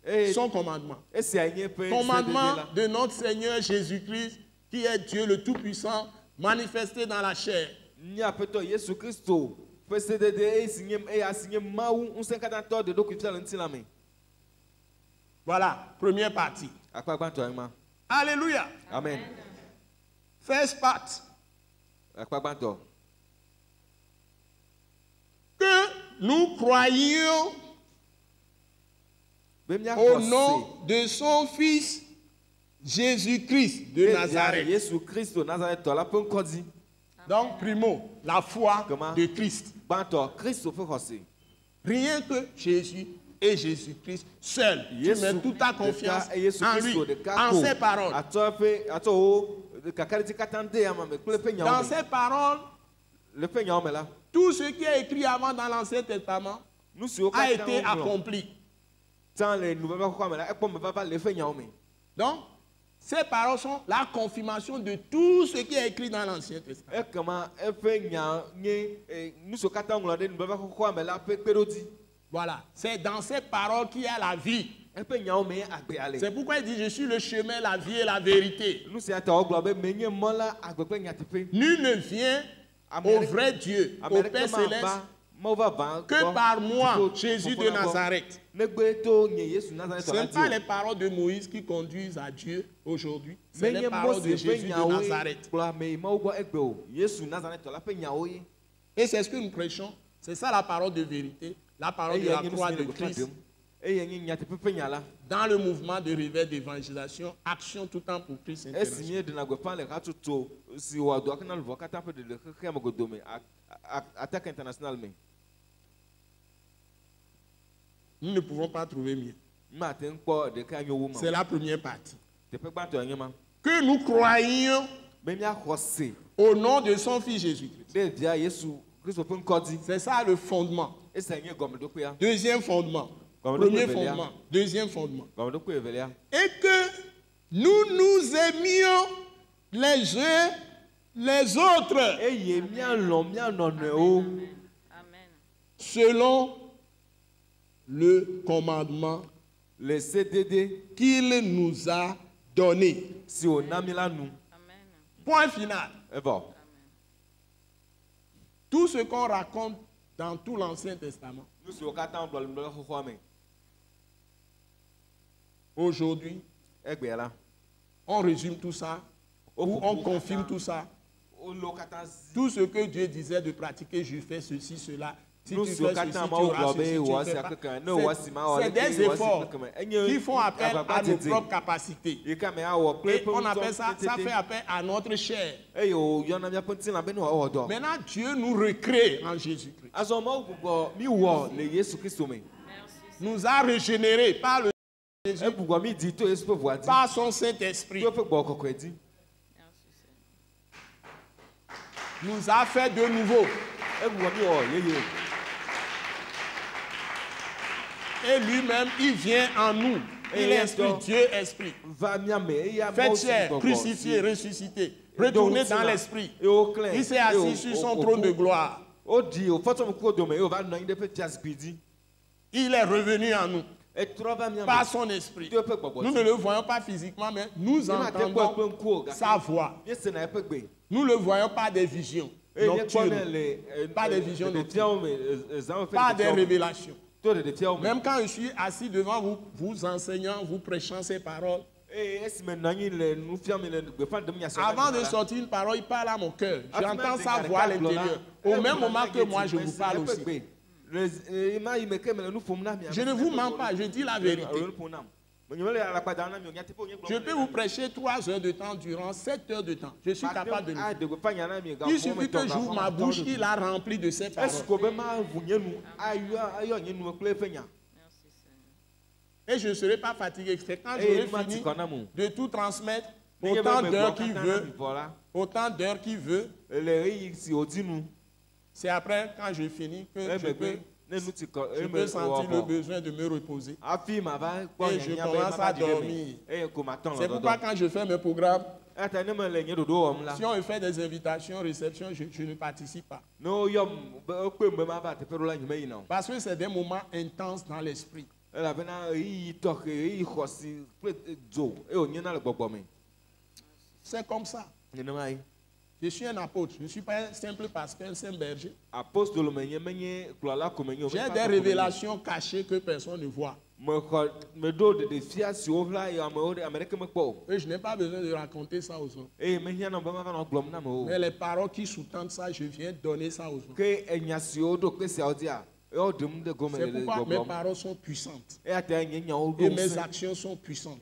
Et son commandement. esia nye ƒe Commandement sedede la. de notre Seigneur Jésus-Christ, qui est Dieu le Tout-Puissant, manifesté dans la chair. Nye aƒetɔ Yesu Kristo ƒe sedede eyi si nye eya si nye Mawu ŋusẽkatãtɔ de ɖokui fia le ŋuti la me. Voilà, première partie. Akpa gbãtɔ ye ma. Alléluia. Amen. First part. Akpa gbãtɔ. Que nous croyions Be mía au xɔse. nom de son Fils Jésus-Christ de Be via Nazareth. Yesu Kristo Nazaretɔ la ƒe ŋkɔ dzi. Donc, primo, la foi Comment? de Christ. Gbãtɔ Kristo ƒe xɔse. Rien que Jésus et Jésus-Christ seul. Tu mets toute ta confiance ɖeka Yesu en lui, Kristo ɖeka en ko. ses paroles. Atsɔ wo kakaɖiti katã de yame me kple eƒe Dans nyawo me. ses paroles, Le eƒe nyawo me la. tout ce qui est écrit avant dans l'Ancien Testament Nu siwo a katã été woŋlɔ accompli. tsã le nuvava xɔxɔa me la ekpɔ me vava le eƒe nyawo me. Donc, ces paroles sont la confirmation de tout ce qui est écrit dans l'Ancien Testament. Ekema eƒe nya nye nu siwo katã woŋlɔ ɖe nuvava xɔxɔa me la ƒe kpeɖodzi. Voilà, c'est dans ces paroles qu'il y a la vie. Eƒe nyawo me agbea le. C'est pourquoi il dit, je suis le chemin, la vie et la vérité. Nu sia ta wogblɔ be menye mɔ la agbe kple nyateƒe. Nul ne vient au vrai Dieu, au Père Céleste, Mawu vavã que par moi, Jésus de Nazareth. negbe to nye Yesu Nazaretɔ Ce la n'est pas dzi les paroles de Moïse qui conduisent à Dieu aujourd'hui. o. C'est les Menye paroles Mose de ƒe Jésus de nyawoe Nazareth. kplɔ ame yi Mawu gbɔ egbe o. Yesu Nazaretɔ la ƒe nyawoe. Et c'est ce que nous prêchons. C'est ça la parole de vérité, la parole de Eye la nye nu croix si de nye le gɔƒã Christ. ɖem. Eye nye nyateƒe ƒe nya la. Dans le mouvement de réveil d'évangélisation, action tout temps pour Christ Esi international. nye ɖena gbeƒã le hatsotso si wɔ dɔ kana luvɔ katã ƒe ɖeɖe xexea me godome attaque international me. Nous ne pouvons pas trouver mieux. Mate ŋu kpɔ ɖeka nyo wo C'est ma. la première partie. Teƒe gbãtɔ nye ma. Que nous croyions Be míaxɔ se au nom de son Fils Jésus-Christ. ɖe via Yesu Kristo ƒe ŋkɔ dzi. C'est ça le fondement. Esia nye gɔmeɖokpea. Deuxième fondement. Gɔmeɖokpe Premier evelia. fondement. Deuxième fondement. Gɔmeɖokpe evelia. Et que nous nous aimions les uns les autres Eye míalɔ̃ mía nɔnɔewo Amen. selon le commandement le sedede qu'il nous a donné. si wòna mí la nu. Amen. Point final. Evɔ. Tout ce qu'on raconte dans tout l'Ancien Testament, Nu siwo katã wogblɔ le nubabla xoxoa me. aujourd'hui, Egbea la. on résume tout ça, ou on confirme tout ça. Wole wo katã zi. Tout ce que Dieu disait de pratiquer, je fais ceci, cela. Si Nu tu siwo fais ceci, katã tu Mawu auras gblɔ ceci, be tu ne wòasi fais pas. akeke ne wòasi ma wɔ C'est ɖeke des wòasi efforts keke me. Enye qui font appel agbagba à nos tete. propres capacités. Yi ka me awɔ kple Et eƒe on appelle ŋutɔ ça, ça fait tete. appel à notre chair. Eye wòyɔna míaƒe ŋutilã be ne wòawɔ dɔ. Maintenant, Dieu nous recrée en Jésus-Christ. Azɔ Mawu gbugbɔ mi wɔ le Yesu Kristo me. Nous a régénérés par le Jésus, Egbugbɔ mi di to Yesu ƒe ʋua dzi. par son Saint-Esprit. To eƒe gbɔgbɔ kɔkɔe dzi. Nous a fait de nouveau. Egbugbɔ mi wɔ yeye. Et lui-même, il vient en nous. Il est esprit, Dieu esprit. Va miame eya Fait Mawu si chair, gbɔgbɔ crucifié, si- ressuscité. Retourné dans l'esprit. Et au clair. Il s'est assis sur son trône de gloire. O di o fɔtɔ mi ku o dome eye o va nɔ anyi ɖe eƒe fiazikpui dzi. Il est revenu en nous Etrɔ va miame. par son esprit. To eƒe gbɔgbɔ Nous dzi. ne le voyons pas physiquement, mais nous Míemate kpɔe kple entendons ŋku o, gake sa voix. míesena eƒe gbe. Nous ne le voyons pas des visions Eye míekpɔnɛ nocturnes, le pas des visions ɖeɖefiawo me zãwo ƒe pas des ɖeɖefiawo me. révélations. Même quand je suis assis devant vous, vous enseignant, vous prêchant ces paroles, avant de sortir une parole, il parle à mon cœur. J'entends sa voix à l'intérieur. Au même moment que moi, je vous parle aussi. Je ne vous mens pas, je dis la vérité. Je peux vous prêcher 3 heures de temps durant 7 heures de temps. Je suis capable de le faire. Il suffit que j'ouvre ma bouche, il a rempli de ces paroles. Et je ne serai pas fatigué. C'est quand j'aurai fini de tout transmettre, autant d'heures qu'il veut. Autant d'heures qu'il veut. C'est après, quand je finis, que je peux sentir le besoin de me reposer. Et je commence à dormir. C'est pourquoi quand je fais mes programmes, si on me fait des invitations, réceptions, je ne participe pas. Parce que c'est des moments intenses dans l'esprit. C'est comme ça. Je suis un apôtre, je ne suis pas un simple pasteur, un simple berger. J'ai des révélations cachées que personne ne voit. Et je n'ai pas besoin de raconter ça aux autres. Mais les paroles qui sous-tendent ça, je viens donner ça aux autres. C'est pourquoi mes paroles sont puissantes. Et mes actions sont puissantes.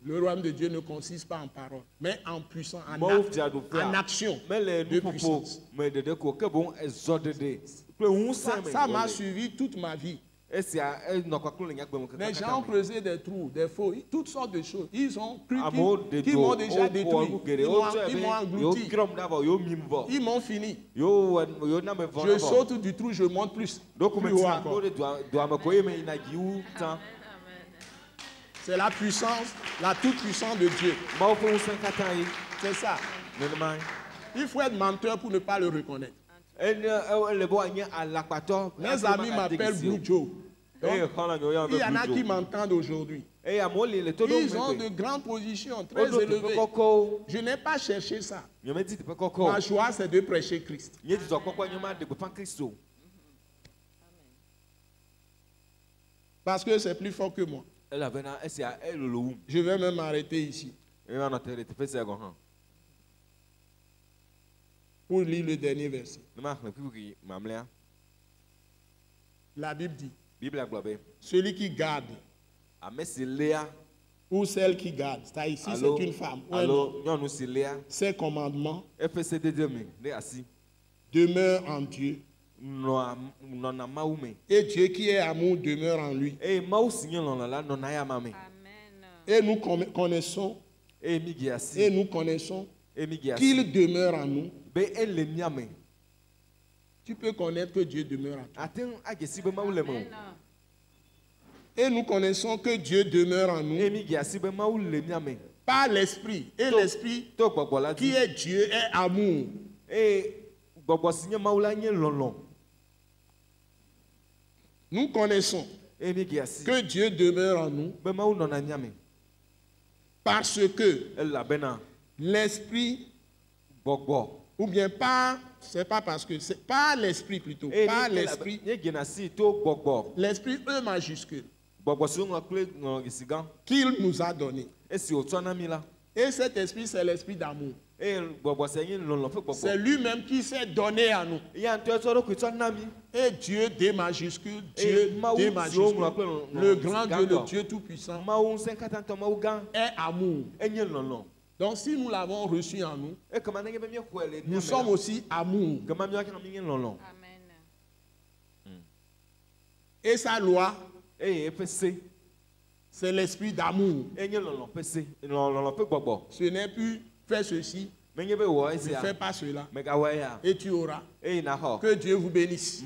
Le royaume de Dieu ne consiste pas en paroles, mais en puissance, en action de puissance. Ça m'a suivi toute ma vie. Les gens ont creusé des trous, des faux, toutes sortes de choses. Ils ont cru qu'ils m'ont déjà détruit. Ils m'ont englouti. Ils m'ont fini. Je saute du trou, je monte plus haut encore. C'est la puissance, la toute-puissance de Dieu. C'est ça. Il faut être menteur pour ne pas le reconnaître. Mes amis m'appellent Blue Joe. Il y en a qui m'entendent aujourd'hui. Ils ont de grandes positions, très élevées. Je n'ai pas cherché ça. Ma joie, c'est de prêcher Christ. Parce que c'est plus fort que moi. Je vais même m'arrêter ici pour lire le dernier verset. La Bible dit, celui qui garde ou celle qui garde, c'est ici c'est une femme, ses commandements demeure en Dieu. Et Dieu qui est amour demeure en lui. Amen. Et nous connaissons qu'il demeure en nous. Tu peux connaître que Dieu demeure en toi. Et nous connaissons que Dieu demeure en nous par l'esprit. Et l'esprit qui est Dieu est amour. Nous connaissons que Dieu demeure en nous parce que l'esprit, ou bien pas, c'est pas parce que, c'est pas l'esprit plutôt, pas l'esprit, l'esprit E majuscule qu'il nous a donné. Et cet esprit, c'est l'esprit d'amour. C'est lui-même qui s'est donné à nous. Et Dieu D majuscule, Dieu D majuscule, le grand Dieu, le Dieu tout-puissant, est amour. Donc si nous l'avons reçu en nous, nous sommes aussi amour. Amen. Et sa loi, c'est l'esprit d'amour. Ce n'est plus fais ceci, ne fais pas cela, et tu auras. Que Dieu vous bénisse.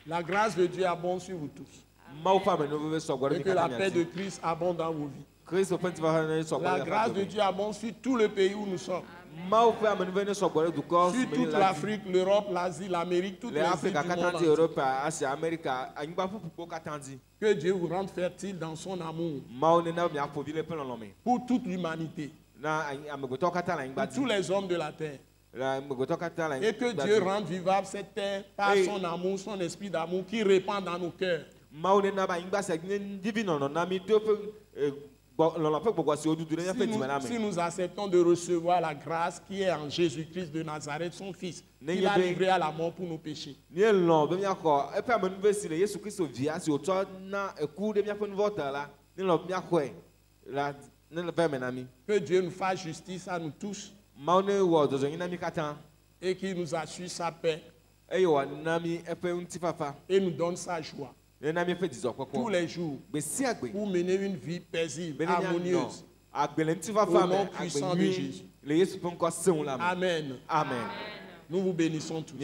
La grâce de Dieu abonde sur vous tous. Et que la paix de Christ abonde dans vos vies. La grâce de Dieu abonde sur tout le pays où nous sommes. Sur toute l'Afrique, l'Europe, l'Asie, l'Amérique, toutes les îles du monde. Que Dieu vous rende fertile dans son amour pour toute l'humanité, pour tous les hommes de la terre. Et que Dieu rende vivable cette terre par son amour, son esprit d'amour qui répand dans nos cœurs. Si nous acceptons de recevoir la grâce qui est en Jésus-Christ de Nazareth, son Fils, il a livré à la mort pour nos péchés. Que Dieu nous fasse justice à nous tous et qu'il nous assure sa paix et nous donne sa joie tous les jours pour mener une vie paisible, harmonieuse, au nom puissant de Jésus. Amen. Amen. Nous vous bénissons tous.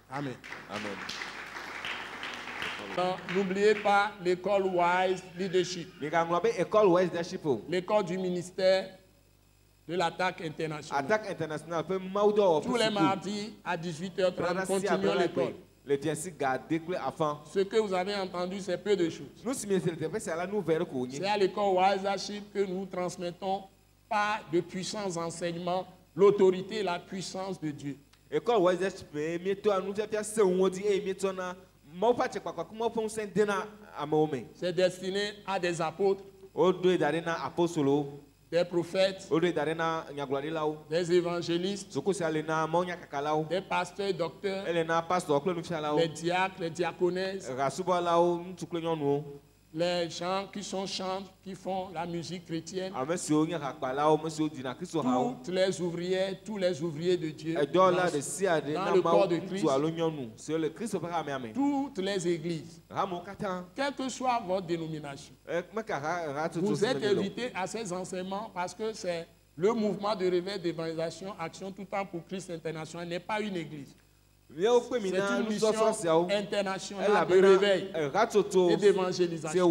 Amen. N'oubliez pas l'école Wise Leadership, l'école du ministère de l'attaque internationale. Tous les mardis à 18h30, continuons l'école. Ce que vous avez entendu, c'est peu de choses. C'est à l'école Wise Leadership que nous transmettons par de puissants enseignements l'autorité et la puissance de Dieu. C'est destiné à des apôtres, des prophètes, des évangélistes, des pasteurs, docteurs, les diacres, les diaconesses, les gens qui sont chanteurs, qui font la musique chrétienne, toutes les ouvrières, tous les ouvriers de Dieu, dans le corps de Christ, toutes les églises, quelle que soit votre dénomination. Vous êtes invités à ces enseignements parce que c'est le mouvement de réveil d'évangélisation, Action tout temps pour Christ international, n'est pas une église. C'est une mission internationale de réveil et d'évangélisation.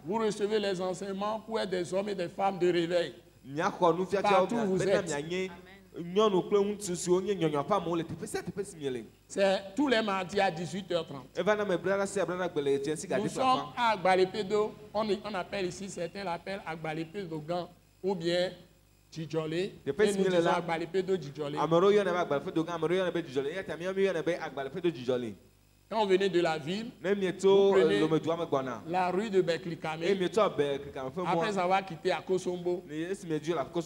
Vous recevez les enseignements pour être des hommes et des femmes de réveil. Partout où vous êtes. C'est tous les mardis à 18h30. Nous sommes à Agbalepédo. On appelle ici, certains l'appellent Agbalepédo Gan ou bien Djidjolé. Et nous disons Agbalepédo Djidjolé. Quand vous venez de la ville, vous prenez la rue de Beklikame. Après avoir quitté Akosombo,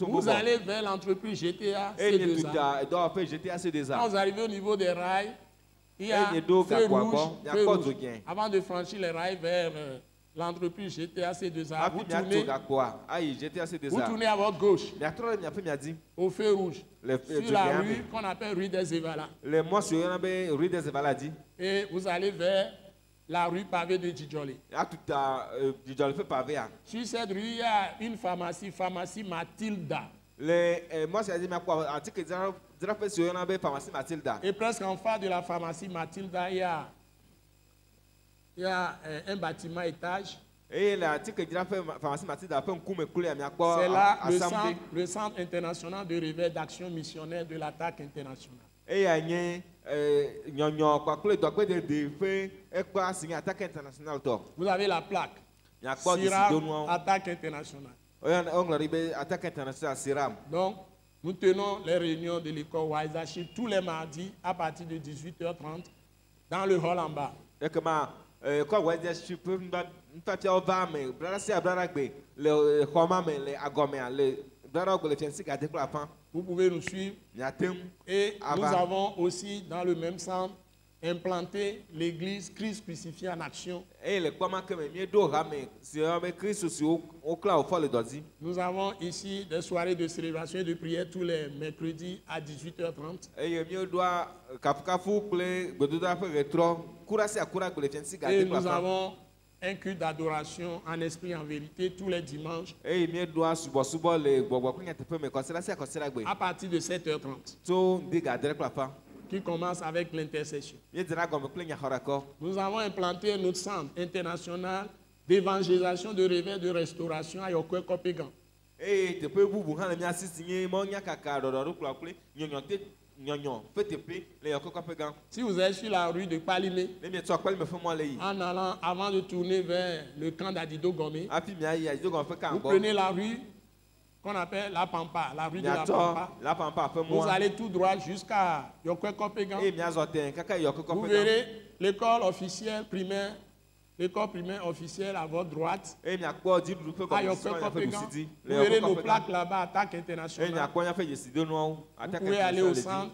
vous allez vers l'entreprise GTA C2A. Quand vous arrivez au niveau des rails, il y a feu rouge. Avant de franchir les rails vers l'entreprise GTA C2A, vous tournez à votre gauche, au feu rouge, sur la rue qu'on appelle rue des Evala. Et vous allez vers la rue pavée de Djidjolé. Sur cette rue, il y a une pharmacie, pharmacie Matilda. Et presque en face de la pharmacie Matilda, il y a un bâtiment étage. C'est là le centre international de réveil d'action missionnaire de l'attaque internationale. Vous avez la plaque. SIRAM, attaque internationale. Donc, nous tenons les réunions de l'école Wise Leadership tous les mardis à partir de 18h30 dans le hall en bas. Vous pouvez nous suivre. Et nous avons aussi dans le même centre implanté l'église Christ crucifié en action. Nous avons ici des soirées de célébration et de prière tous les mercredis à 18h30. Et nous avons un culte d'adoration en esprit et en vérité tous les dimanches à partir de 7h30. qui commence avec l'intercession. Ye dira gɔme kple nyaxɔɖekɔ. Nous avons implanté notre centre international d'évangélisation, de réveil, de restauration à Yokwe Kopegan. Eye teƒe bubu hã le mía si si nye mɔ nyakaka ɖɔɖɔɖokplɔ kple nyɔnyɔ ƒe teƒe le Yɔkɔkɔƒe gã. Si vous êtes sur la rue de Palimé, Ne mietsɔ kpelime ƒe mɔ le yi. en allant avant de tourner vers le camp d'Adido Gomé, Hafi miayi Adido gɔme ƒe vous kan gbɔ. prenez la rue qu'on appelle la Pampa, la rue de la Miatsɔ Pampa. la pampa ƒe Vous mɔa. allez tout droit jusqu'à Yokwe Kopegan. Eye miazɔ tɛ kaka Vous Yɔkɔkɔƒe gã. verrez l'école officielle primaire, l'école primaire officielle à votre droite. Eye miakpɔ dziɖuɖu ƒe À Yokwe gɔmesɔ ƒe Kopegan. ɖusidi Vous le verrez nos Yɔkɔkɔƒe gã. plaques là-bas, attaque Eye internationale. miakpɔ míaƒe dzesidonuawo. Vous pouvez aller au centre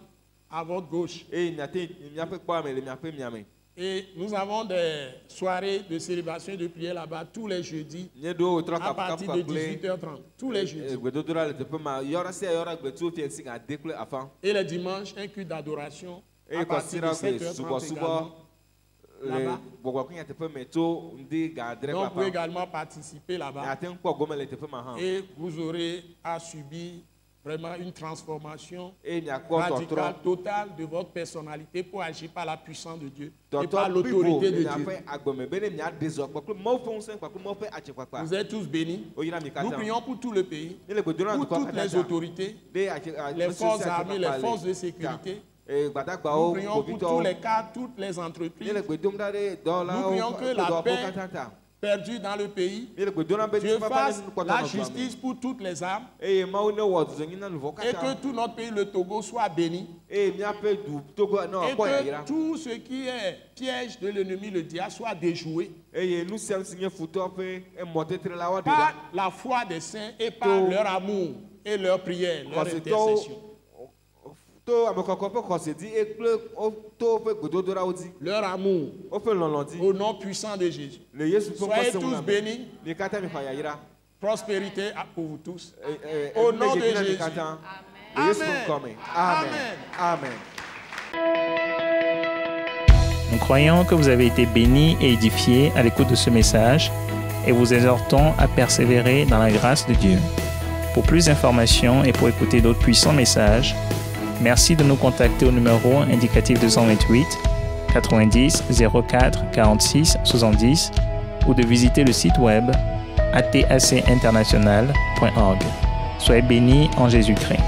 à votre gauche. Eye miate míaƒe kpɔame le miaƒe miame. Et nous avons des soirées de célébration et de prière là-bas tous les jeudis Nye ɖewo trɔ à partir de kafukafu kple 18h30. Tous les jeudis. gbedodoɖa le teƒe ma. Yɔra sia yɔra gbetuwo fia si gade kple afã. Et les dimanches, un culte d'adoration à Eye partir de kɔsira kple 7h30 subɔsubɔ également. le Là-bas. gbɔgbɔ kple teƒe me tso ŋdi ga adre Donc, vous pouvez kpakpa. également participer là-bas. Ate ŋu kpɔ gome le teƒe ma hã. Et vous aurez à subir vraiment une transformation Eye miakpɔ radicale, tɔtrɔ. totale de votre personnalité pour agir par la puissance de Dieu et Tɔtrɔ par blibo l'autorité de le Dieu. miaƒe agbeme be ne miaɖe zɔ kpakple mɔwo ƒe ŋusẽ kpakple mɔwo ƒe atsikpakpa. Vous êtes tous bénis. Woyra mi Nous katã. prions pour tout le pays, Ne le gbedoɖa pour dukɔ toutes les katã. autorités, les forces armées, les forces de sécurité. Nous Gbadagbawo, prions pour tous kpovitɔwo. les cas, toutes les Ne le entreprises gbedom ɖa ɖe dɔwɔlawo Nous prions que kple la dɔwɔƒewo paix katã ta. perdues dans le pays. Ne le gbedom ɖa be Dieu nukpakpa fasse ne nukpɔtɔ la nɔ dua me. justice pour toutes les âmes Eye Mawu ne wɔ zɔnyi na nu vɔ et que katã. tout notre pays, le Togo, soit béni. Eye míaƒe du Togo ne Et wòakpɔ yayra. que tout ce qui est piège de l'ennemi, le diable, soit déjoué Eye nu sia nu si nye futɔ ƒe emɔtetre la woaɖe par ɖa. la foi des saints et par Tout. leur amour et leur prière, leur Xɔsetɔwo intercession. to amekɔkɔ ƒe xɔse dzi eye kple to woƒe gbedodoɖawo dzi. Leur amour Woƒe lɔlɔ dzi. au nom puissant de Jésus. Le Yesu ƒe Soyez ŋkɔse ŋu tous la me. bénis. Mi katã mi xɔ yayra. Prospérité pour vous tous. Au Au nom de Mi Jésus. katã. Le Yesu ƒe Amen. ŋkɔ me. Amen. Amen. Nous croyons que vous avez été bénis et édifiés à l'écoute de ce message et vous exhortons à persévérer dans la grâce de Dieu. Pour plus d'informations et pour écouter d'autres puissants messages, merci de nous contacter au numéro indicatif 228 90 04 46 70 ou de visiter le site web atacinternational.org. Soyez bénis en Jésus-Christ.